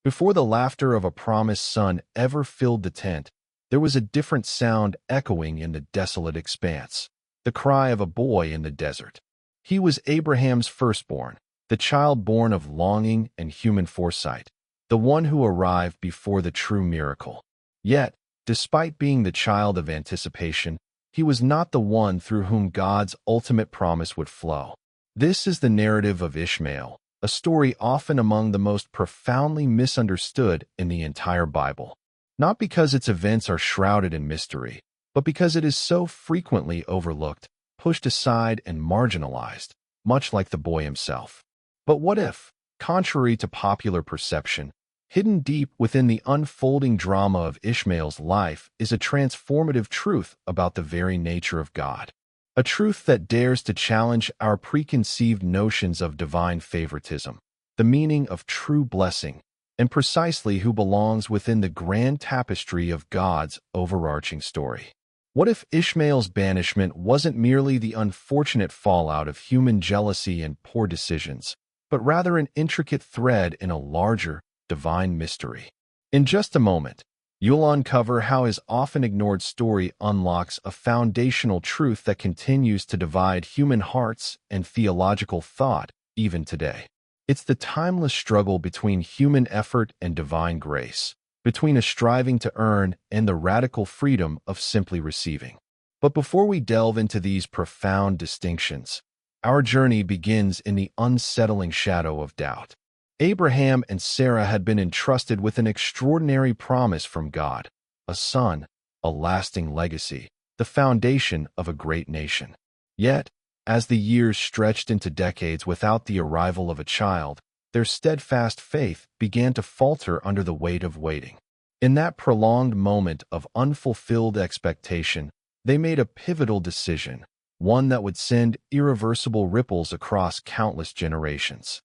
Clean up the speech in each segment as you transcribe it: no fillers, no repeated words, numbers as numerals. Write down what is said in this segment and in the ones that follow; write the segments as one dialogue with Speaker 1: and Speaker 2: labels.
Speaker 1: Before the laughter of a promised son ever filled the tent, there was a different sound echoing in the desolate expanse, the cry of a boy in the desert. He was Abraham's firstborn, the child born of longing and human foresight, the one who arrived before the true miracle. Yet, despite being the child of anticipation, he was not the one through whom God's ultimate promise would flow. This is the narrative of Ishmael, a story often among the most profoundly misunderstood in the entire Bible. Not because its events are shrouded in mystery, but because it is so frequently overlooked, pushed aside, and marginalized, much like the boy himself. But what if, contrary to popular perception, hidden deep within the unfolding drama of Ishmael's life is a transformative truth about the very nature of God? A truth that dares to challenge our preconceived notions of divine favoritism, the meaning of true blessing, and precisely who belongs within the grand tapestry of God's overarching story. What if Ishmael's banishment wasn't merely the unfortunate fallout of human jealousy and poor decisions, but rather an intricate thread in a larger, divine mystery? In just a moment, you'll uncover how his often ignored story unlocks a foundational truth that continues to divide human hearts and theological thought even today. It's the timeless struggle between human effort and divine grace, between a striving to earn and the radical freedom of simply receiving. But before we delve into these profound distinctions, our journey begins in the unsettling shadow of doubt. Abraham and Sarah had been entrusted with an extraordinary promise from God, a son, a lasting legacy, the foundation of a great nation. Yet, as the years stretched into decades without the arrival of a child, their steadfast faith began to falter under the weight of waiting. In that prolonged moment of unfulfilled expectation, they made a pivotal decision, one that would send irreversible ripples across countless generations.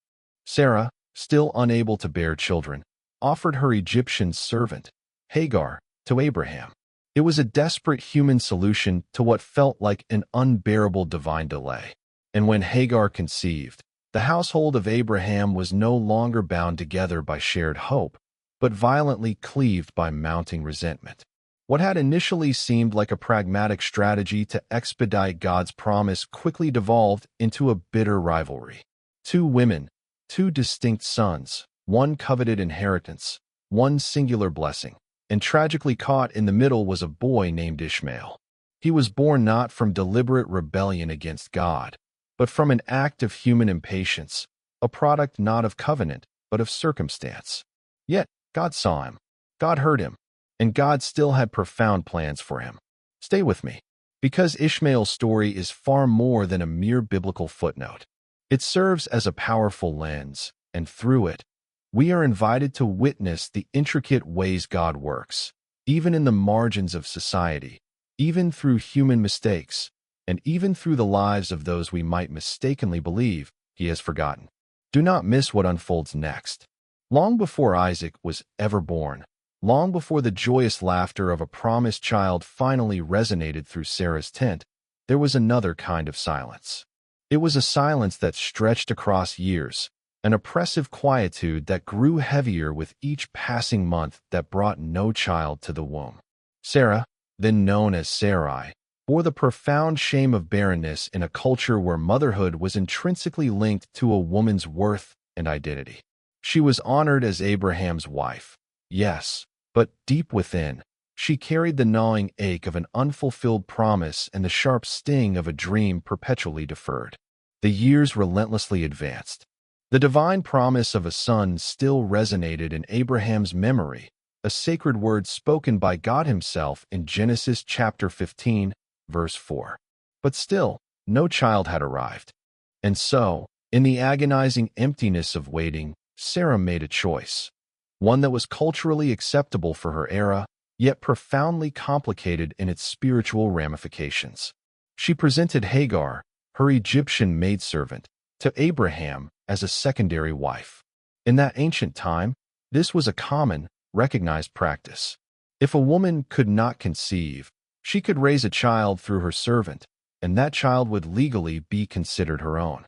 Speaker 1: Sarah, still unable to bear children, offered her Egyptian servant, Hagar, to Abraham. It was a desperate human solution to what felt like an unbearable divine delay. And when Hagar conceived, the household of Abraham was no longer bound together by shared hope, but violently cleaved by mounting resentment. What had initially seemed like a pragmatic strategy to expedite God's promise quickly devolved into a bitter rivalry. Two women, two distinct sons, one coveted inheritance, one singular blessing, and tragically caught in the middle was a boy named Ishmael. He was born not from deliberate rebellion against God, but from an act of human impatience, a product not of covenant, but of circumstance. Yet, God saw him, God heard him, and God still had profound plans for him. Stay with me, because Ishmael's story is far more than a mere biblical footnote. It serves as a powerful lens, and through it, we are invited to witness the intricate ways God works, even in the margins of society, even through human mistakes, and even through the lives of those we might mistakenly believe He has forgotten. Do not miss what unfolds next. Long before Isaac was ever born, long before the joyous laughter of a promised child finally resonated through Sarah's tent, there was another kind of silence. It was a silence that stretched across years, an oppressive quietude that grew heavier with each passing month that brought no child to the womb. Sarah, then known as Sarai, bore the profound shame of barrenness in a culture where motherhood was intrinsically linked to a woman's worth and identity. She was honored as Abraham's wife, yes, but deep within, she carried the gnawing ache of an unfulfilled promise and the sharp sting of a dream perpetually deferred. The years relentlessly advanced. The divine promise of a son still resonated in Abraham's memory, a sacred word spoken by God Himself in Genesis chapter 15, verse 4. But still, no child had arrived. And so, in the agonizing emptiness of waiting, Sarah made a choice, one that was culturally acceptable for her era, yet profoundly complicated in its spiritual ramifications. She presented Hagar, her Egyptian maidservant, to Abraham as a secondary wife. In that ancient time, this was a common, recognized practice. If a woman could not conceive, she could raise a child through her servant, and that child would legally be considered her own.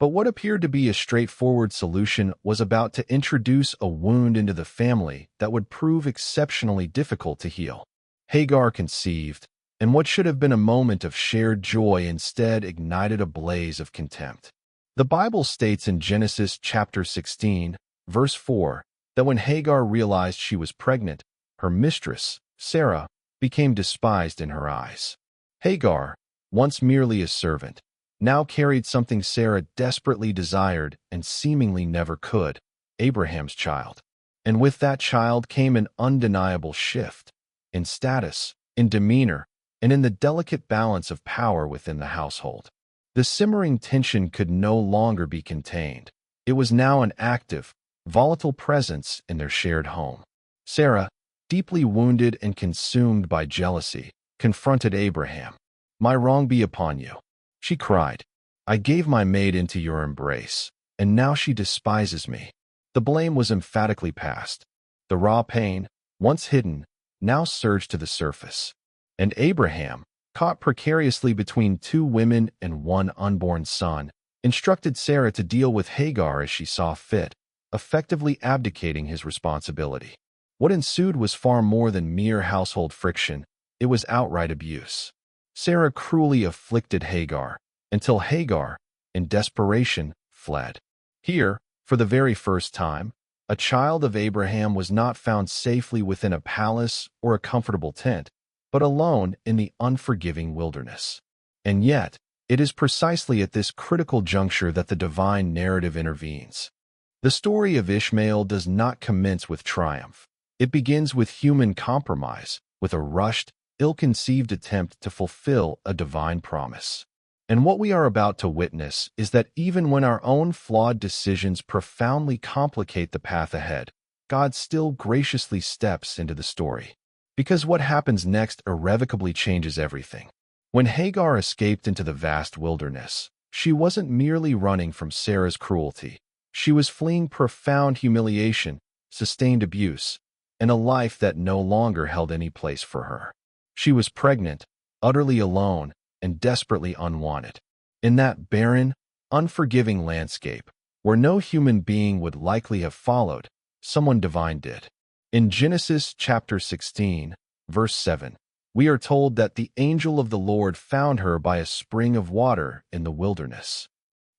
Speaker 1: But what appeared to be a straightforward solution was about to introduce a wound into the family that would prove exceptionally difficult to heal. Hagar conceived, and what should have been a moment of shared joy instead ignited a blaze of contempt. The Bible states in Genesis chapter 16, verse 4, that when Hagar realized she was pregnant, her mistress, Sarah, became despised in her eyes. Hagar, once merely a servant, now carried something Sarah desperately desired and seemingly never could, Abraham's child. And with that child came an undeniable shift in status, in demeanor, and in the delicate balance of power within the household. The simmering tension could no longer be contained. It was now an active, volatile presence in their shared home. Sarah, deeply wounded and consumed by jealousy, confronted Abraham. "My wrong be upon you," she cried. "I gave my maid into your embrace, and now she despises me." The blame was emphatically passed. The raw pain, once hidden, now surged to the surface. And Abraham, caught precariously between two women and one unborn son, instructed Sarah to deal with Hagar as she saw fit, effectively abdicating his responsibility. What ensued was far more than mere household friction. It was outright abuse. Sarah cruelly afflicted Hagar, until Hagar, in desperation, fled. Here, for the very first time, a child of Abraham was not found safely within a palace or a comfortable tent, but alone in the unforgiving wilderness. And yet, it is precisely at this critical juncture that the divine narrative intervenes. The story of Ishmael does not commence with triumph. It begins with human compromise, with a rushed, ill-conceived attempt to fulfill a divine promise. And what we are about to witness is that even when our own flawed decisions profoundly complicate the path ahead, God still graciously steps into the story. Because what happens next irrevocably changes everything. When Hagar escaped into the vast wilderness, she wasn't merely running from Sarah's cruelty. She was fleeing profound humiliation, sustained abuse, and a life that no longer held any place for her. She was pregnant, utterly alone, and desperately unwanted. In that barren, unforgiving landscape, where no human being would likely have followed, someone divine did. In Genesis chapter 16, verse 7, we are told that the angel of the Lord found her by a spring of water in the wilderness.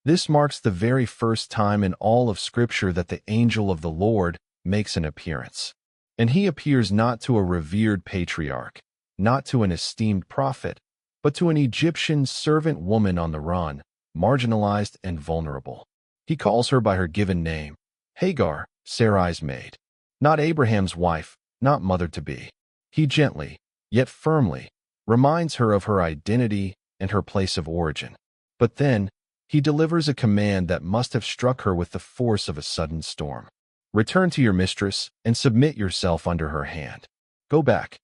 Speaker 1: This marks the very first time in all of Scripture that the angel of the Lord makes an appearance. And he appears not to a revered patriarch, not to an esteemed prophet, but to an Egyptian servant woman on the run, marginalized and vulnerable. He calls her by her given name, Hagar, Sarai's maid. Not Abraham's wife, not mother-to-be. He gently, yet firmly, reminds her of her identity and her place of origin. But then, he delivers a command that must have struck her with the force of a sudden storm. Return to your mistress and submit yourself under her hand. Go back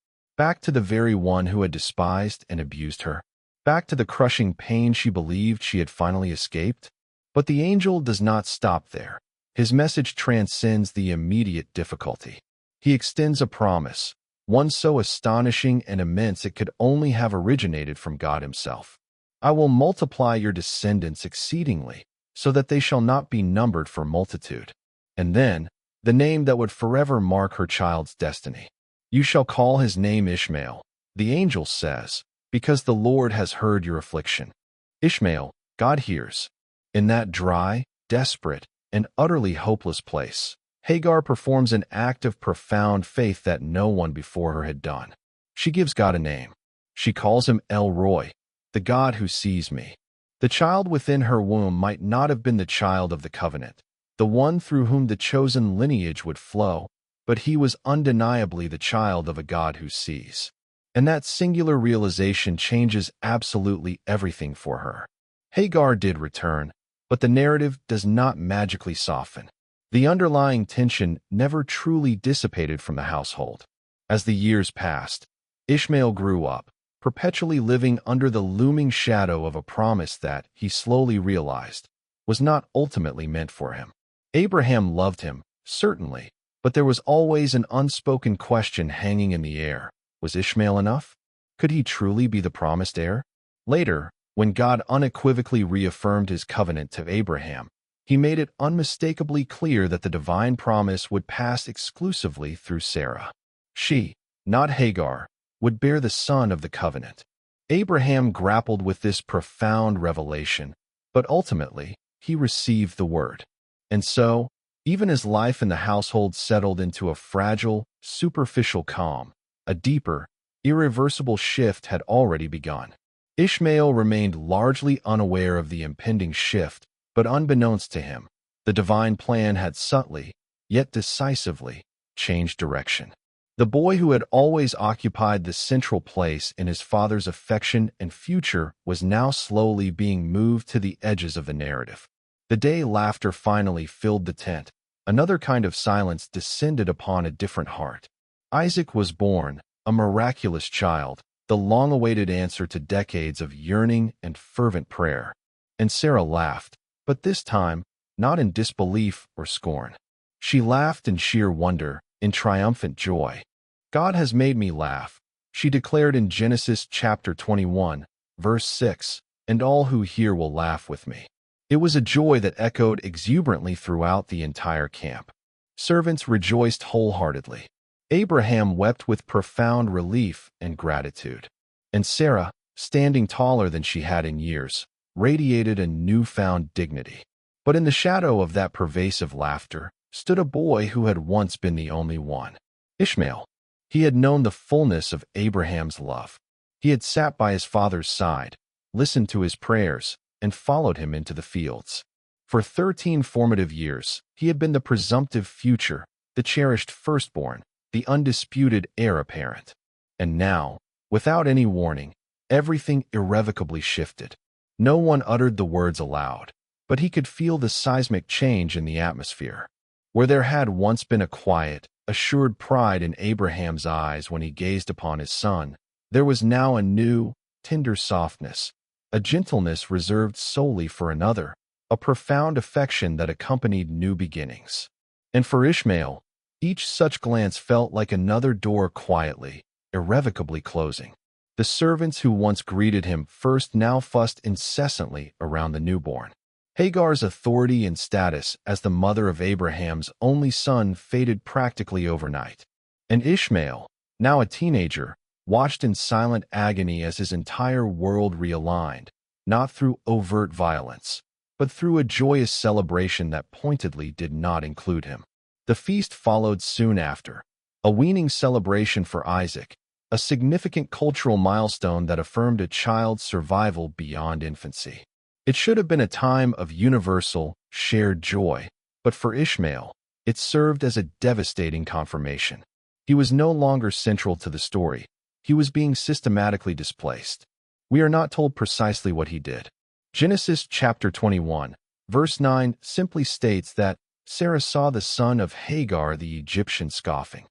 Speaker 1: to the very one who had despised and abused her, back to the crushing pain she believed she had finally escaped. But the angel does not stop there. His message transcends the immediate difficulty. He extends a promise, one so astonishing and immense it could only have originated from God himself. I will multiply your descendants exceedingly, so that they shall not be numbered for multitude. And then, the name that would forever mark her child's destiny. You shall call his name Ishmael, the angel says, because the Lord has heard your affliction. Ishmael, God hears. In that dry, desperate, and utterly hopeless place, Hagar performs an act of profound faith that no one before her had done. She gives God a name. She calls him El Roi, the God who sees me. The child within her womb might not have been the child of the covenant, the one through whom the chosen lineage would flow, but he was undeniably the child of a God who sees. And that singular realization changes absolutely everything for her. Hagar did return, but the narrative does not magically soften. The underlying tension never truly dissipated from the household. As the years passed, Ishmael grew up, perpetually living under the looming shadow of a promise that, he slowly realized, was not ultimately meant for him. Abraham loved him, certainly, but there was always an unspoken question hanging in the air. Was Ishmael enough? Could he truly be the promised heir? Later, When God unequivocally reaffirmed his covenant to Abraham, he made it unmistakably clear that the divine promise would pass exclusively through Sarah. She, not Hagar, would bear the son of the covenant. Abraham grappled with this profound revelation, but ultimately, he received the word. And so, even as life in the household settled into a fragile, superficial calm, a deeper, irreversible shift had already begun. Ishmael remained largely unaware of the impending shift, but unbeknownst to him, the divine plan had subtly, yet decisively, changed direction. The boy who had always occupied the central place in his father's affection and future was now slowly being moved to the edges of the narrative. The day laughter finally filled the tent, another kind of silence descended upon a different heart. Isaac was born, a miraculous child, the long-awaited answer to decades of yearning and fervent prayer. And Sarah laughed, but this time, not in disbelief or scorn. She laughed in sheer wonder, in triumphant joy. God has made me laugh, she declared in Genesis chapter 21, verse 6, and all who hear will laugh with me. It was a joy that echoed exuberantly throughout the entire camp. Servants rejoiced wholeheartedly. Abraham wept with profound relief and gratitude. And Sarah, standing taller than she had in years, radiated a newfound dignity. But in the shadow of that pervasive laughter stood a boy who had once been the only one. Ishmael. He had known the fullness of Abraham's love. He had sat by his father's side, listened to his prayers, and followed him into the fields. For 13 formative years, he had been the presumptive future, the cherished firstborn, the undisputed heir apparent. And now, without any warning, everything irrevocably shifted. No one uttered the words aloud, but he could feel the seismic change in the atmosphere. Where there had once been a quiet, assured pride in Abraham's eyes when he gazed upon his son, there was now a new, tender softness, a gentleness reserved solely for another, a profound affection that accompanied new beginnings. And for Ishmael, each such glance felt like another door quietly, irrevocably closing. The servants who once greeted him first now fussed incessantly around the newborn. Hagar's authority and status as the mother of Abraham's only son faded practically overnight. And Ishmael, now a teenager, watched in silent agony as his entire world realigned, not through overt violence, but through a joyous celebration that pointedly did not include him. The feast followed soon after, a weaning celebration for Isaac, a significant cultural milestone that affirmed a child's survival beyond infancy. It should have been a time of universal, shared joy, but for Ishmael, it served as a devastating confirmation. He was no longer central to the story. He was being systematically displaced. We are not told precisely what he did. Genesis chapter 21, verse 9 simply states that Sarah saw the son of Hagar the Egyptian scoffing.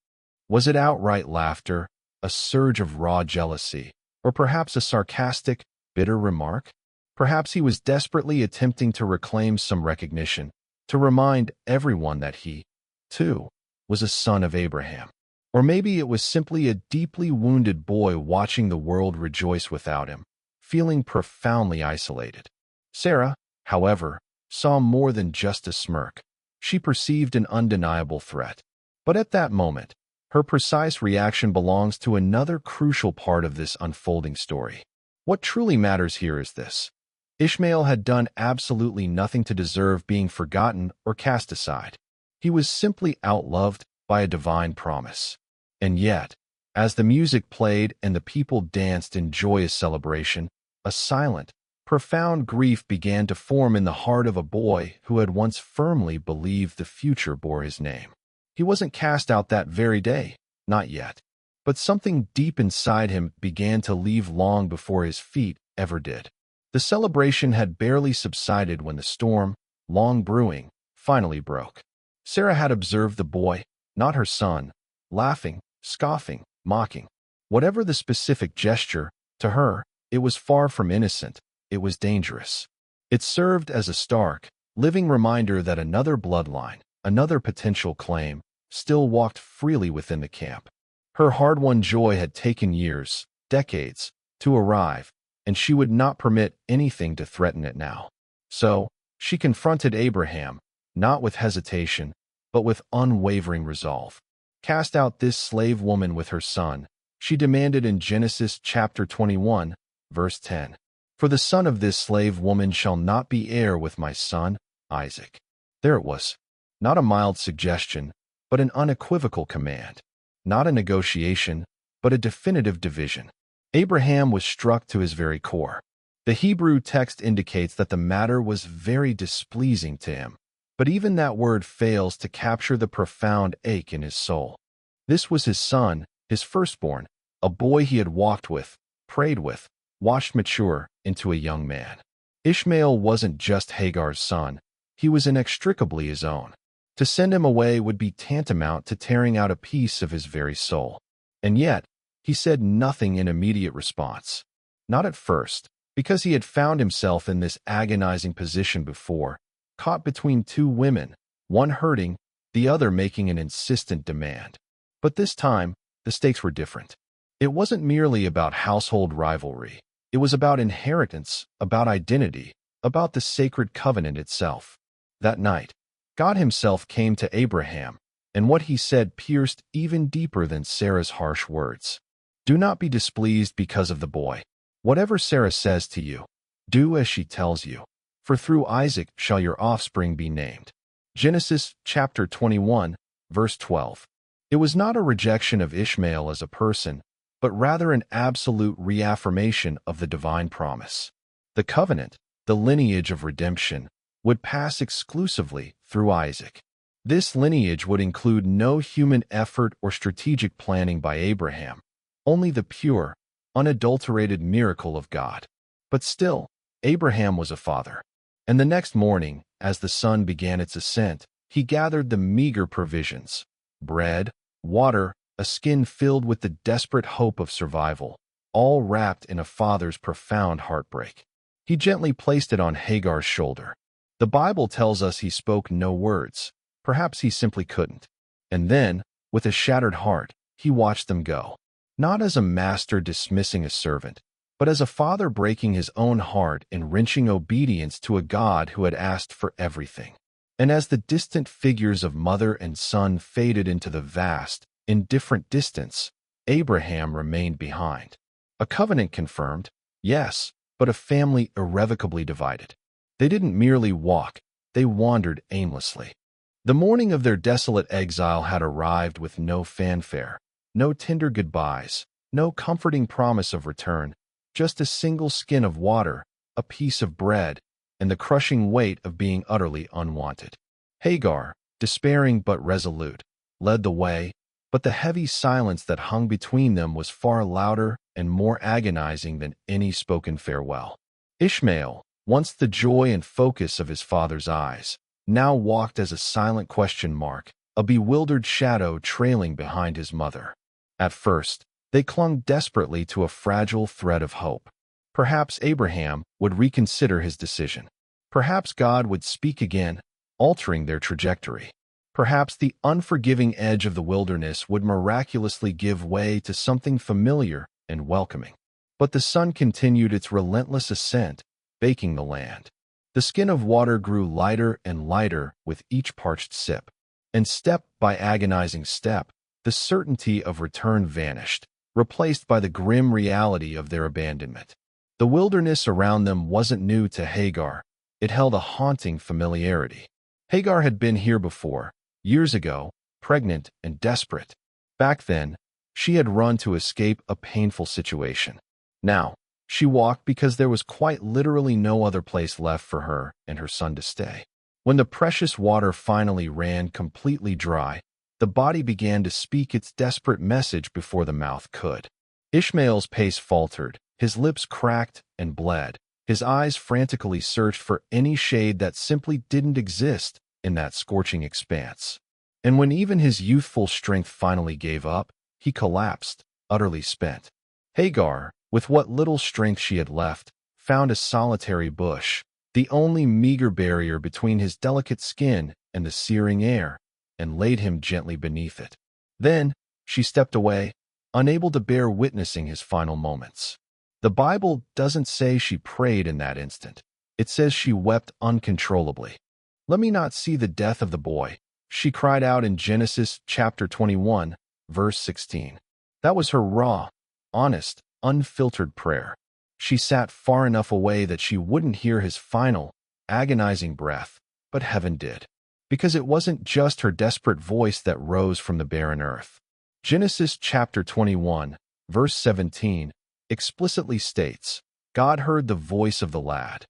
Speaker 1: Was it outright laughter, a surge of raw jealousy, or perhaps a sarcastic, bitter remark? Perhaps he was desperately attempting to reclaim some recognition, to remind everyone that he, too, was a son of Abraham. Or maybe it was simply a deeply wounded boy watching the world rejoice without him, feeling profoundly isolated. Sarah, however, saw more than just a smirk. She perceived an undeniable threat. But at that moment, her precise reaction belongs to another crucial part of this unfolding story. What truly matters here is this. Ishmael had done absolutely nothing to deserve being forgotten or cast aside. He was simply outloved by a divine promise. And yet, as the music played and the people danced in joyous celebration, a silent, profound grief began to form in the heart of a boy who had once firmly believed the future bore his name. He wasn't cast out that very day, not yet. But something deep inside him began to leave long before his feet ever did. The celebration had barely subsided when the storm, long brewing, finally broke. Sarah had observed the boy, not her son, laughing, scoffing, mocking. Whatever the specific gesture, to her, it was far from innocent, it was dangerous. It served as a stark, living reminder that another bloodline, another potential claim, still walked freely within the camp. Her hard-won joy had taken years, decades, to arrive, and she would not permit anything to threaten it now. So, she confronted Abraham, not with hesitation, but with unwavering resolve. Cast out this slave woman with her son, she demanded in Genesis chapter 21, verse 10. For the son of this slave woman shall not be heir with my son, Isaac. There it was. Not a mild suggestion, but an unequivocal command. Not a negotiation, but a definitive division. Abraham was struck to his very core. The Hebrew text indicates that the matter was very displeasing to him, but even that word fails to capture the profound ache in his soul. This was his son, his firstborn, a boy he had walked with, prayed with, watched mature into a young man. Ishmael wasn't just Hagar's son, he was inextricably his own. To send him away would be tantamount to tearing out a piece of his very soul. And yet, he said nothing in immediate response. Not at first, because he had found himself in this agonizing position before, caught between two women, one hurting, the other making an insistent demand. But this time, the stakes were different. It wasn't merely about household rivalry. It was about inheritance, about identity, about the sacred covenant itself. That night, God himself came to Abraham, and what he said pierced even deeper than Sarah's harsh words. Do not be displeased because of the boy. Whatever Sarah says to you, do as she tells you, for through Isaac shall your offspring be named. Genesis chapter 21, verse 12. It was not a rejection of Ishmael as a person, but rather an absolute reaffirmation of the divine promise. The covenant, the lineage of redemption, would pass exclusively through Isaac. This lineage would include no human effort or strategic planning by Abraham, only the pure, unadulterated miracle of God. But still, Abraham was a father. And the next morning, as the sun began its ascent, he gathered the meager provisions: bread, water, a skin filled with the desperate hope of survival, all wrapped in a father's profound heartbreak. He gently placed it on Hagar's shoulder. The Bible tells us he spoke no words. Perhaps he simply couldn't. And then, with a shattered heart, he watched them go. Not as a master dismissing a servant, but as a father breaking his own heart in wrenching obedience to a God who had asked for everything. And as the distant figures of mother and son faded into the vast, indifferent distance, Abraham remained behind. A covenant confirmed, yes, but a family irrevocably divided. They didn't merely walk, they wandered aimlessly. The morning of their desolate exile had arrived with no fanfare, no tender goodbyes, no comforting promise of return, just a single skin of water, a piece of bread, and the crushing weight of being utterly unwanted. Hagar, despairing but resolute, led the way, but the heavy silence that hung between them was far louder and more agonizing than any spoken farewell. Ishmael, once the joy and focus of his father's eyes, now walked as a silent question mark, a bewildered shadow trailing behind his mother. At first, they clung desperately to a fragile thread of hope. Perhaps Abraham would reconsider his decision. Perhaps God would speak again, altering their trajectory. Perhaps the unforgiving edge of the wilderness would miraculously give way to something familiar and welcoming. But the sun continued its relentless ascent, baking the land. The skin of water grew lighter and lighter with each parched sip. And step by agonizing step, the certainty of return vanished, replaced by the grim reality of their abandonment. The wilderness around them wasn't new to Hagar. It held a haunting familiarity. Hagar had been here before, years ago, pregnant and desperate. Back then, she had run to escape a painful situation. Now, she walked because there was quite literally no other place left for her and her son to stay. When the precious water finally ran completely dry, the body began to speak its desperate message before the mouth could. Ishmael's pace faltered, his lips cracked and bled, his eyes frantically searched for any shade that simply didn't exist in that scorching expanse. And when even his youthful strength finally gave up, he collapsed, utterly spent. Hagar, with what little strength she had left, found a solitary bush, the only meager barrier between his delicate skin and the searing air, and laid him gently beneath it. Then, she stepped away, unable to bear witnessing his final moments. The Bible doesn't say she prayed in that instant. It says she wept uncontrollably. "Let me not see the death of the boy," she cried out in Genesis chapter 21, verse 16. That was her raw, honest, unfiltered prayer. She sat far enough away that she wouldn't hear his final, agonizing breath, but heaven did. Because it wasn't just her desperate voice that rose from the barren earth. Genesis chapter 21, verse 17, explicitly states, God heard the voice of the lad,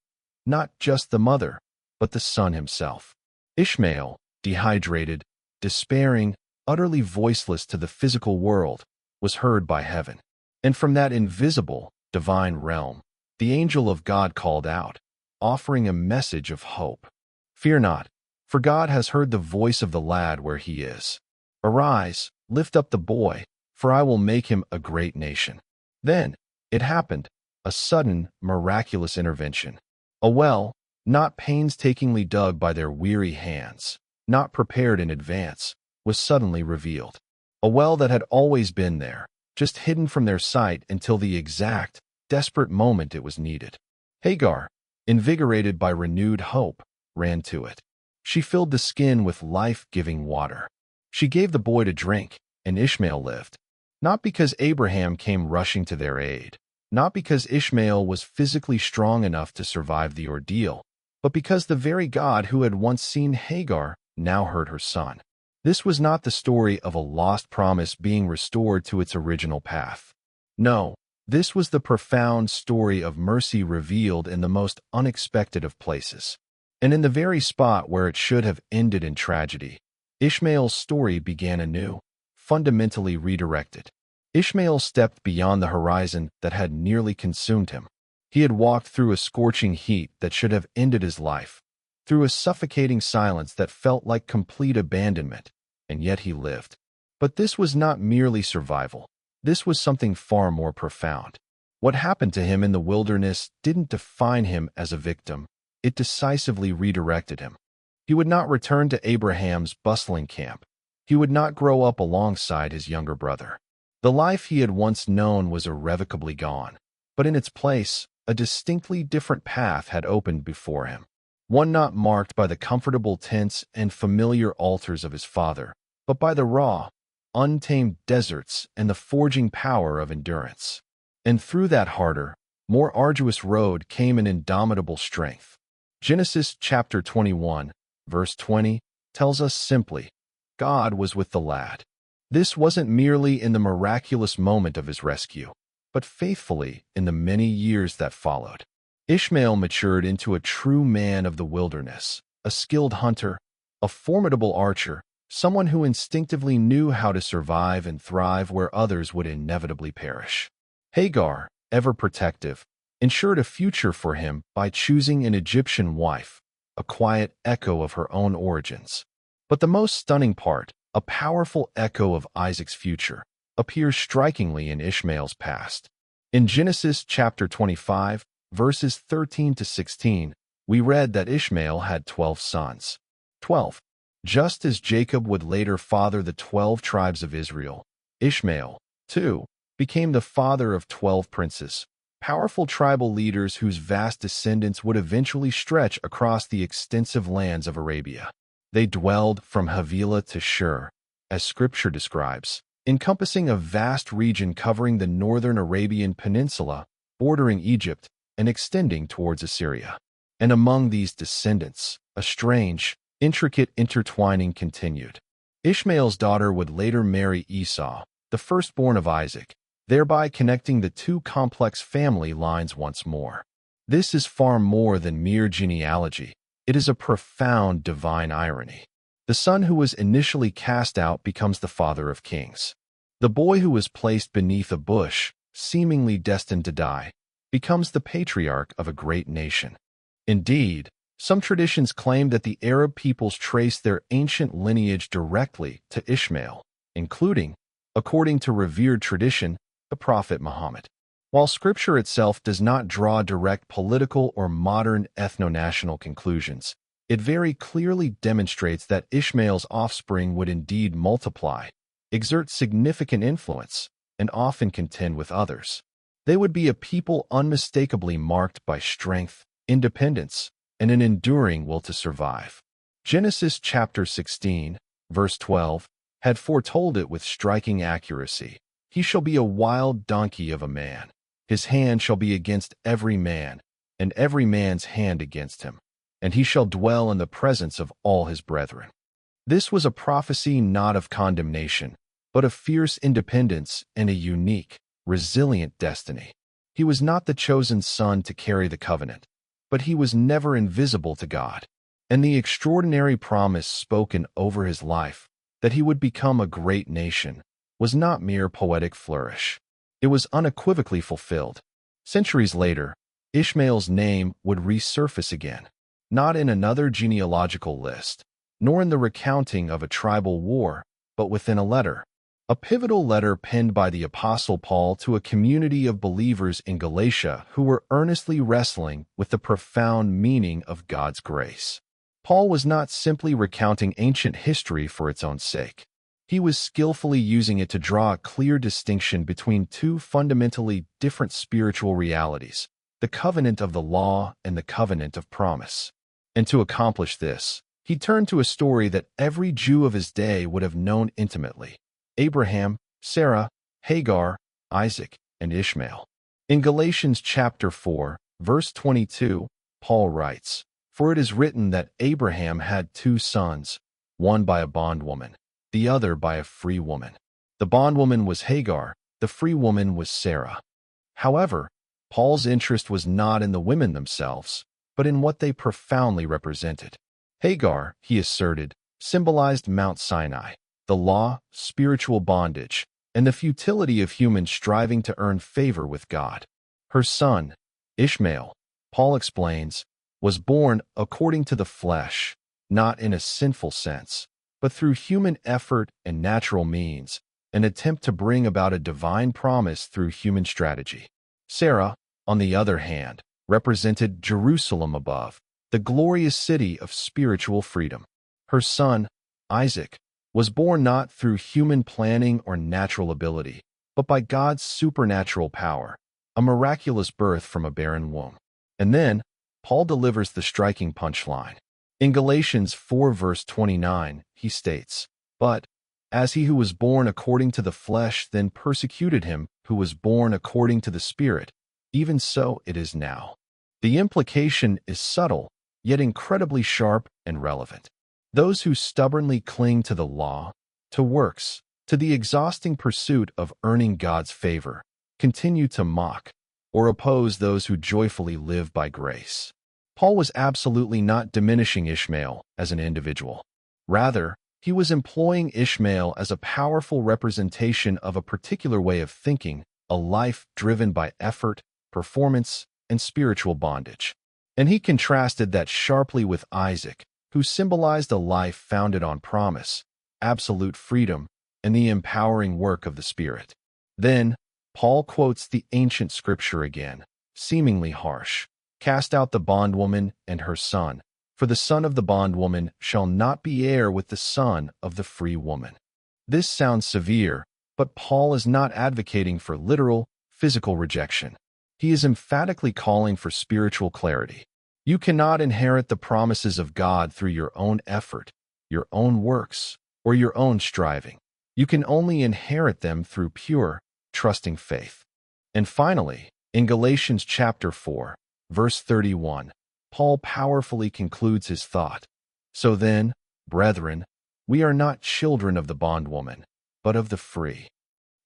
Speaker 1: not just the mother, but the son himself. Ishmael, dehydrated, despairing, utterly voiceless to the physical world, was heard by heaven. And from that invisible, divine realm, the angel of God called out, offering a message of hope. Fear not, for God has heard the voice of the lad where he is. Arise, lift up the boy, for I will make him a great nation. Then it happened, a sudden, miraculous intervention. A well, not painstakingly dug by their weary hands, not prepared in advance, was suddenly revealed. A well that had always been there, just hidden from their sight until the exact, desperate moment it was needed. Hagar, invigorated by renewed hope, ran to it. She filled the skin with life-giving water. She gave the boy to drink, and Ishmael lived. Not because Abraham came rushing to their aid, not because Ishmael was physically strong enough to survive the ordeal, but because the very God who had once seen Hagar now heard her son. This was not the story of a lost promise being restored to its original path. No, this was the profound story of mercy revealed in the most unexpected of places. And in the very spot where it should have ended in tragedy, Ishmael's story began anew, fundamentally redirected. Ishmael stepped beyond the horizon that had nearly consumed him. He had walked through a scorching heat that should have ended his life, through a suffocating silence that felt like complete abandonment, and yet he lived. But this was not merely survival. This was something far more profound. What happened to him in the wilderness didn't define him as a victim. It decisively redirected him. He would not return to Abraham's bustling camp. He would not grow up alongside his younger brother. The life he had once known was irrevocably gone, but in its place, a distinctly different path had opened before him. One not marked by the comfortable tents and familiar altars of his father, but by the raw, untamed deserts and the forging power of endurance. And through that harder, more arduous road came an indomitable strength. Genesis chapter 21, verse 20, tells us simply, God was with the lad. This wasn't merely in the miraculous moment of his rescue, but faithfully in the many years that followed. Ishmael matured into a true man of the wilderness, a skilled hunter, a formidable archer, someone who instinctively knew how to survive and thrive where others would inevitably perish. Hagar, ever protective, ensured a future for him by choosing an Egyptian wife, a quiet echo of her own origins. But the most stunning part, a powerful echo of Isaac's future, appears strikingly in Ishmael's past. In Genesis chapter 25, verses 13 to 16, we read that Ishmael had 12 sons. 12. Just as Jacob would later father the 12 tribes of Israel, Ishmael, too, became the father of 12 princes, powerful tribal leaders whose vast descendants would eventually stretch across the extensive lands of Arabia. They dwelled from Havilah to Shur, as Scripture describes, encompassing a vast region covering the northern Arabian Peninsula, bordering Egypt, and extending towards Assyria. And among these descendants, a strange, intricate intertwining continued. Ishmael's daughter would later marry Esau, the firstborn of Isaac, thereby connecting the two complex family lines once more. This is far more than mere genealogy. It is a profound divine irony. The son who was initially cast out becomes the father of kings. The boy who was placed beneath a bush, seemingly destined to die, becomes the patriarch of a great nation. Indeed, some traditions claim that the Arab peoples trace their ancient lineage directly to Ishmael, including, according to revered tradition, the Prophet Muhammad. While Scripture itself does not draw direct political or modern ethno-national conclusions, it very clearly demonstrates that Ishmael's offspring would indeed multiply, exert significant influence, and often contend with others. They would be a people unmistakably marked by strength, independence, and an enduring will to survive. Genesis chapter 16, verse 12, had foretold it with striking accuracy. He shall be a wild donkey of a man. His hand shall be against every man, and every man's hand against him. And he shall dwell in the presence of all his brethren. This was a prophecy not of condemnation, but of fierce independence and a unique, resilient destiny. He was not the chosen son to carry the covenant, but he was never invisible to God. And the extraordinary promise spoken over his life, that he would become a great nation, was not mere poetic flourish. It was unequivocally fulfilled. Centuries later, Ishmael's name would resurface again, not in another genealogical list, nor in the recounting of a tribal war, but within a letter. A pivotal letter penned by the Apostle Paul to a community of believers in Galatia who were earnestly wrestling with the profound meaning of God's grace. Paul was not simply recounting ancient history for its own sake. He was skillfully using it to draw a clear distinction between two fundamentally different spiritual realities, the covenant of the law and the covenant of promise. And to accomplish this, he turned to a story that every Jew of his day would have known intimately: Abraham, Sarah, Hagar, Isaac, and Ishmael. In Galatians chapter 4, verse 22, Paul writes, "For it is written that Abraham had two sons, one by a bondwoman, the other by a free woman. The bondwoman was Hagar, the free woman was Sarah." However, Paul's interest was not in the women themselves, but in what they profoundly represented. Hagar, he asserted, symbolized Mount Sinai, the law, spiritual bondage, and the futility of humans striving to earn favor with God. Her son, Ishmael, Paul explains, was born according to the flesh, not in a sinful sense, but through human effort and natural means, an attempt to bring about a divine promise through human strategy. Sarah, on the other hand, represented Jerusalem above, the glorious city of spiritual freedom. Her son, Isaac, was born not through human planning or natural ability, but by God's supernatural power, a miraculous birth from a barren womb. And then, Paul delivers the striking punchline. In Galatians 4 verse 29, he states, "But, as he who was born according to the flesh then persecuted him who was born according to the Spirit, even so it is now." The implication is subtle, yet incredibly sharp and relevant. Those who stubbornly cling to the law, to works, to the exhausting pursuit of earning God's favor, continue to mock or oppose those who joyfully live by grace. Paul was absolutely not diminishing Ishmael as an individual. Rather, he was employing Ishmael as a powerful representation of a particular way of thinking, a life driven by effort, performance, and spiritual bondage. And he contrasted that sharply with Isaac, who symbolized a life founded on promise, absolute freedom, and the empowering work of the Spirit. Then, Paul quotes the ancient scripture again, seemingly harsh: "Cast out the bondwoman and her son, for the son of the bondwoman shall not be heir with the son of the free woman." This sounds severe, but Paul is not advocating for literal, physical rejection. He is emphatically calling for spiritual clarity. You cannot inherit the promises of God through your own effort, your own works, or your own striving. You can only inherit them through pure, trusting faith. And finally, in Galatians chapter 4, verse 31, Paul powerfully concludes his thought. "So then, brethren, we are not children of the bondwoman, but of the free."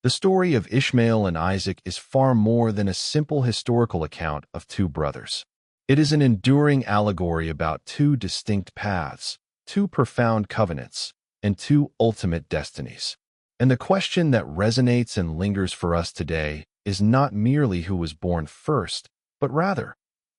Speaker 1: The story of Ishmael and Isaac is far more than a simple historical account of two brothers. It is an enduring allegory about two distinct paths, two profound covenants, and two ultimate destinies. And the question that resonates and lingers for us today is not merely who was born first, but rather,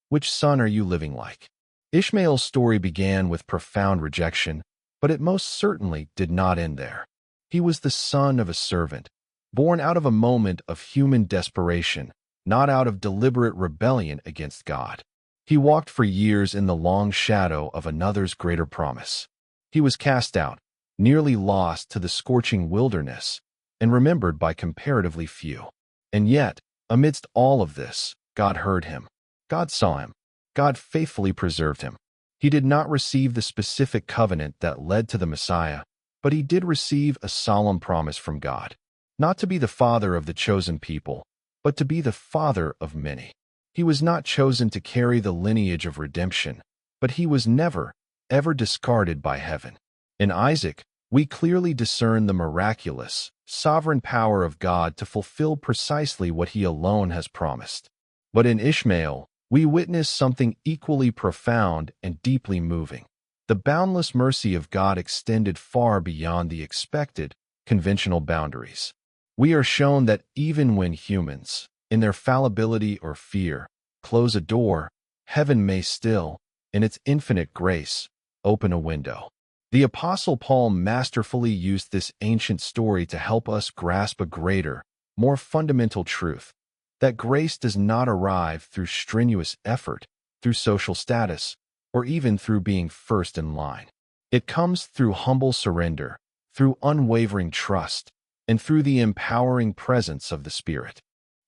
Speaker 1: which son are you living like? Ishmael's story began with profound rejection, but it most certainly did not end there. He was the son of a servant, born out of a moment of human desperation, not out of deliberate rebellion against God. He walked for years in the long shadow of another's greater promise. He was cast out, nearly lost to the scorching wilderness, and remembered by comparatively few. And yet, Amidst all of this, God heard him. God saw him. God faithfully preserved him. He did not receive the specific covenant that led to the Messiah, but he did receive a solemn promise from God, not to be the father of the chosen people, but to be the father of many. He was not chosen to carry the lineage of redemption, but he was never, ever discarded by heaven. In Isaac, we clearly discern the miraculous, sovereign power of God to fulfill precisely what he alone has promised. But in Ishmael, we witness something equally profound and deeply moving. The boundless mercy of God extended far beyond the expected, conventional boundaries. We are shown that even when humans, in their fallibility or fear, close a door, heaven may still, in its infinite grace, open a window. The Apostle Paul masterfully used this ancient story to help us grasp a greater, more fundamental truth, that grace does not arrive through strenuous effort, through social status, or even through being first in line. It comes through humble surrender, through unwavering trust, and through the empowering presence of the Spirit.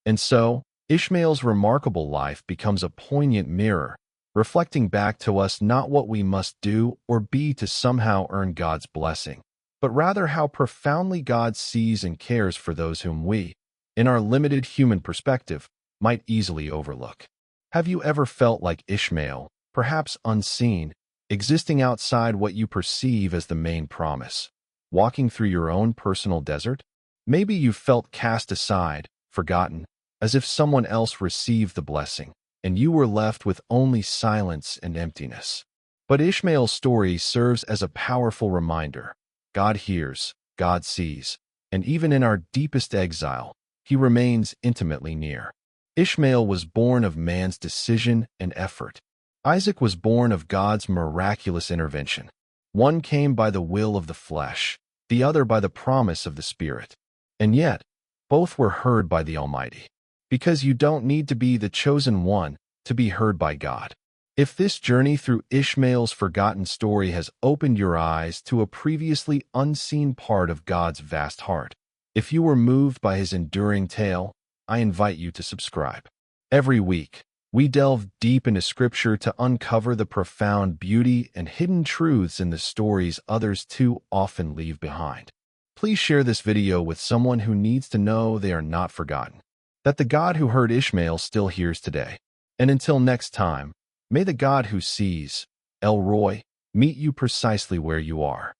Speaker 1: And so, Ishmael's remarkable life becomes a poignant mirror, reflecting back to us not what we must do or be to somehow earn God's blessing, but rather how profoundly God sees and cares for those whom we, in our limited human perspective, might easily overlook. Have you ever felt like Ishmael, perhaps unseen, existing outside what you perceive as the main promise, walking through your own personal desert? Maybe you felt cast aside, forgotten, as if someone else received the blessing, and you were left with only silence and emptiness. But Ishmael's story serves as a powerful reminder. God hears, God sees, and even in our deepest exile, he remains intimately near. Ishmael was born of man's decision and effort. Isaac was born of God's miraculous intervention. One came by the will of the flesh, the other by the promise of the Spirit. And yet, both were heard by the Almighty. Because you don't need to be the chosen one to be heard by God. If this journey through Ishmael's forgotten story has opened your eyes to a previously unseen part of God's vast heart, if you were moved by his enduring tale, I invite you to subscribe. Every week, we delve deep into Scripture to uncover the profound beauty and hidden truths in the stories others too often leave behind. Please share this video with someone who needs to know they are not forgotten, that the God who heard Ishmael still hears today. And until next time, may the God who sees, El Roy, meet you precisely where you are.